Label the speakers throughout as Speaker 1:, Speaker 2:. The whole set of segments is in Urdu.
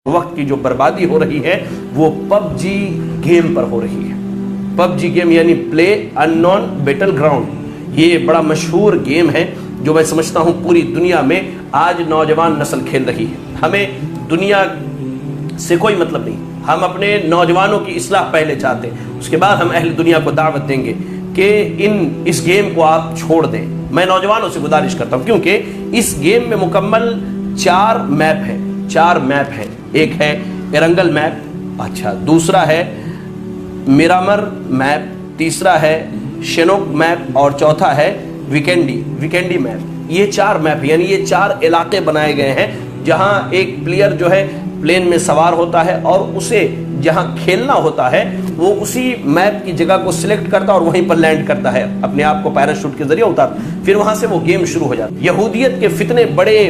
Speaker 1: وقت کی جو بربادی ہو رہی ہے وہ پب جی گیم پر ہو رہی ہے. پب جی گیم یعنی پلے انون بیٹل گراؤنڈ. یہ بڑا مشہور گیم ہے جو میں سمجھتا ہوں پوری دنیا میں آج نوجوان نسل کھیل رہی ہے. ہمیں دنیا سے کوئی مطلب نہیں, ہم اپنے نوجوانوں کی اصلاح پہلے چاہتے ہیں, اس کے بعد ہم اہل دنیا کو دعوت دیں گے کہ اس گیم کو آپ چھوڑ دیں. میں نوجوانوں سے گزارش کرتا ہوں کیونکہ اس گیم میں مکمل 4 میپ ہیں. ایک ہے ایرنگل میپ, اچھا دوسرا ہے میرامر میپ, تیسرا ہے شینوک میپ اور چوتھا ہے ویکینڈی میپ. یہ 4 میپ یعنی یہ 4 علاقے بنائے گئے ہیں جہاں ایک پلیئر جو ہے پلین میں سوار ہوتا ہے اور اسے جہاں کھیلنا ہوتا ہے وہ اسی میپ کی جگہ کو سلیکٹ کرتا ہے اور وہیں پر لینڈ کرتا ہے, اپنے آپ کو پیراشوٹ کے ذریعے اتارتا, پھر وہاں سے وہ گیم شروع ہو جاتا ہے. یہودیت کے فتنے بڑے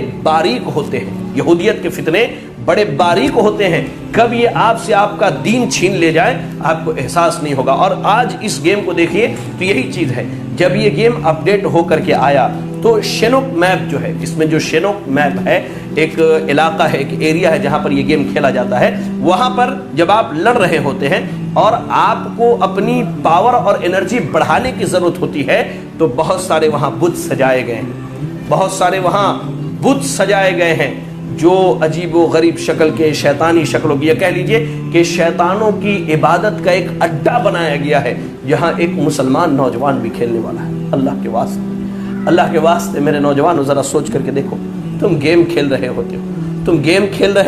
Speaker 1: باریک ہوتے ہیں, کب یہ آپ سے آپ کا دین چھین لے جائے آپ کو احساس نہیں ہوگا. اور آج اس گیم کو دیکھیے تو یہی چیز ہے. جب یہ گیم اپڈیٹ ہو کر کے آیا تو شینوک میپ جو ہے, اس میں جو شینوک میپ ہے ایک علاقہ ہے, ایک ایریا ہے جہاں پر یہ گیم کھیلا جاتا ہے, وہاں پر جب آپ لڑ رہے ہوتے ہیں اور آپ کو اپنی پاور اور انرجی بڑھانے کی ضرورت ہوتی ہے تو بہت سارے وہاں بت سجائے گئے ہیں جو عجیب و غریب شکل کے شیطانی شکلوں کی, یہ کہہ لیجئے کہ شیطانوں کی عبادت کا ایک اڈا بنایا گیا ہے جہاں ایک مسلمان نوجوان بھی کھیلنے والا ہے. اللہ کے واسطے میرے نوجوانوں ذرا سوچ کر کے دیکھو, تم گیم کھیل رہے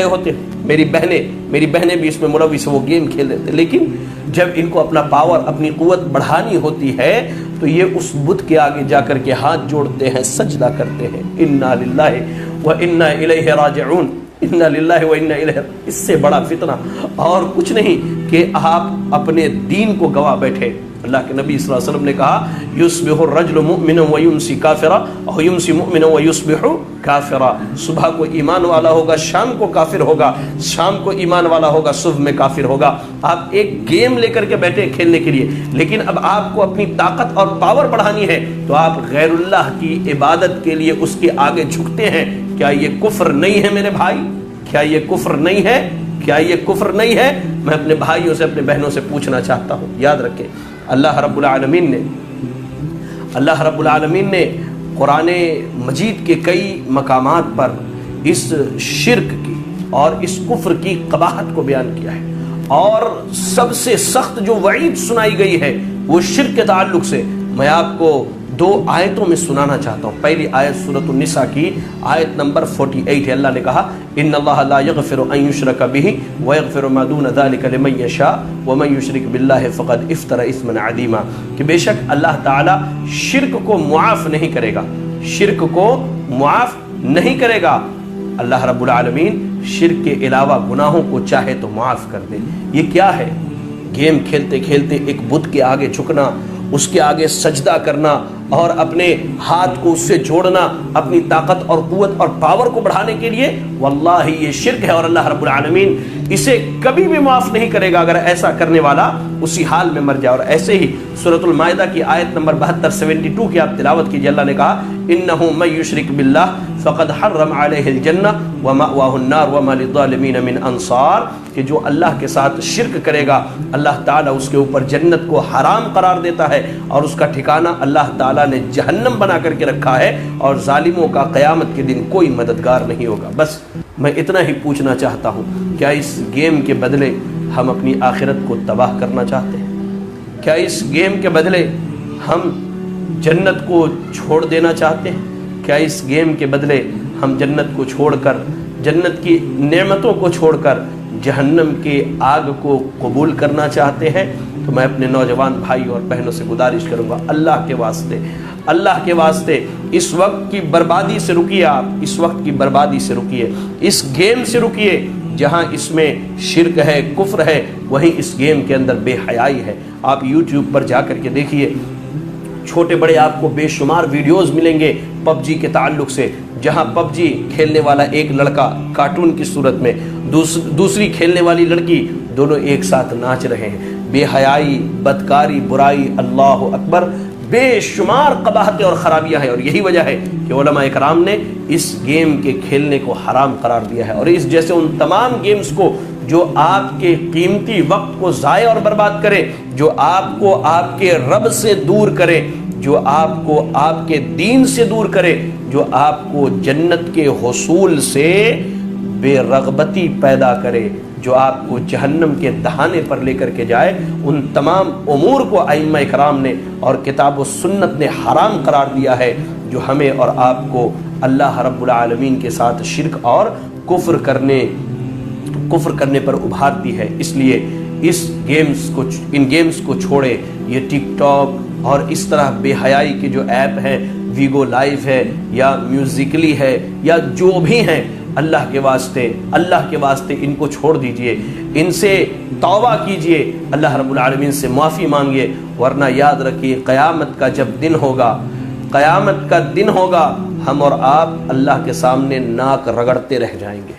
Speaker 1: ہوتے ہو. میری بہنیں بھی اس میں ملوث ہیں, وہ گیم کھیل رہے تھے, لیکن جب ان کو اپنا پاور, اپنی قوت بڑھانی ہوتی ہے تو یہ اس بت کے آگے جا کر کے ہاتھ جوڑتے ہیں, سجدہ کرتے ہیں. انا للہ و انا الیہ راجعون, انا للہ و انا الیہ. اس سے بڑا فتنہ اور کچھ نہیں کہ آپ اپنے دین کو گوا بیٹھے. اللہ کے نبی صلی اللہ علیہ وسلم نے کہا یصبح الرجل مؤمنا ویمسی کافرا اور یمسی مؤمنا ویصبح کافرا. صبح کو ایمان والا ہوگا, شام کو کافر ہوگا, شام کو ایمان والا ہوگا, صبح میں کافر ہوگا. آپ ایک گیم لے کر کے بیٹھے کھیلنے کے لیے, لیکن اب آپ کو اپنی طاقت اور پاور بڑھانی ہے تو آپ غیر اللہ کی عبادت کے لیے اس کے آگے جھکتے ہیں. کیا یہ کفر نہیں ہے میرے بھائی؟ کیا یہ کفر نہیں ہے؟ میں اپنے بھائیوں سے, اپنے بہنوں سے پوچھنا چاہتا ہوں, یاد رکھیں اللہ رب العالمین نے قرآن مجید کے کئی مقامات پر اس شرک کی اور اس کفر کی قباحت کو بیان کیا ہے, اور سب سے سخت جو وعید سنائی گئی ہے وہ شرک کے تعلق سے میں آپ کو 2 آیتوں میں سنانا چاہتا ہوں. پہلی آیت سورۃ النساء کی آیت نمبر 48 ہے. اللہ نے کہا ان اللہ لا یغفر ان یشرک بہ ویغفر ما دون ذلک لمن یشاء ومن یشرک باللہ فقد افترى اثما عظیما, کہ بے شک اللہ تعالی شرک کو معاف نہیں کرے گا. اللہ رب العالمین شرک کے علاوہ گناہوں کو چاہے تو معاف کر دے. یہ کیا ہے؟ گیم کھیلتے کھیلتے ایک بت کے آگے جھکنا, اس کے آگے سجدہ کرنا اور اپنے ہاتھ کو اس سے جوڑنا اپنی طاقت اور قوت اور پاور کو بڑھانے کے لیے. واللہ یہ شرک ہے اور اللہ رب العالمین اسے کبھی بھی معاف نہیں کرے گا اگر ایسا کرنے والا اسی حال میں مر جائے. اور ایسے ہی سورۃ المائدہ کی آیت نمبر 72 کی آپ تلاوت کیجیے. اللہ نے کہا انہ من یشرک باللہ فقد حرم علیہ الجنہ ومأواہ النار وما للظالمین من انصار, کہ جو اللہ کے ساتھ شرک کرے گا اللہ تعالیٰ اس کے اوپر جنت کو حرام قرار دیتا ہے اور اس کا ٹھکانہ اللہ تعالیٰ نے جہنم بنا کر کے رکھا ہے, اور ظالموں کا قیامت کے دن کوئی مددگار نہیں ہوگا. بس میں اتنا ہی پوچھنا چاہتا ہوں, کیا اس گیم کے بدلے ہم اپنی آخرت کو تباہ کرنا چاہتے ہیں؟ کیا اس گیم کے بدلے ہم جنت کو چھوڑ دینا چاہتے ہیں؟ کیا اس گیم کے بدلے ہم جنت کو چھوڑ کر, جنت کی نعمتوں کو چھوڑ کر جہنم کے آگ کو قبول کرنا چاہتے ہیں؟ تو میں اپنے نوجوان بھائی اور بہنوں سے گزارش کروں گا, اللہ کے واسطے اس وقت کی بربادی سے رکیے. آپ اس وقت کی بربادی سے رکیے, اس گیم سے رکیے. جہاں اس میں شرک ہے, کفر ہے, وہیں اس گیم کے اندر بے حیائی ہے. آپ یوٹیوب پر جا کر کے دیکھیے, چھوٹے بڑے آپ کو بے شمار ویڈیوز ملیں گے پب جی کے تعلق سے, جہاں پب جی کھیلنے والا ایک لڑکا کارٹون کی صورت میں, دوسری کھیلنے والی لڑکی, دونوں ایک ساتھ ناچ رہے ہیں. بے حیائی, بدکاری, برائی, اللہ اکبر, بے شمار قباحتیں اور خرابیاں ہیں، اور یہی وجہ ہے کہ علماء اکرام نے اس گیم کے کھیلنے کو حرام قرار دیا ہے، اور اس جیسے ان تمام گیمز کو جو آپ کے قیمتی وقت کو ضائع اور برباد کرے، جو آپ کو آپ کے رب سے دور کرے، جو آپ کو آپ کے دین سے دور کرے، جو آپ کو جنت کے حصول سے بے رغبتی پیدا کرے، جو آپ کو جہنم کے دہانے پر لے کر کے جائے، ان تمام امور کو ائمہ کرام نے اور کتاب و سنت نے حرام قرار دیا ہے، جو ہمیں اور آپ کو اللہ رب العالمین کے ساتھ شرک اور کفر کرنے پر ابھارتی ہے۔ اس لیے ان گیمز کو چھوڑے، یہ ٹک ٹاک اور اس طرح بے حیائی کے جو ایپ ہیں، ویگو لائیو ہے یا میوزکلی ہے یا جو بھی ہیں، اللہ کے واسطے ان کو چھوڑ دیجئے، ان سے توبہ کیجئے، اللہ رب العالمین سے معافی مانگیے، ورنہ یاد رکھیے قیامت کا دن ہوگا ہم اور آپ اللہ کے سامنے ناک رگڑتے رہ جائیں گے۔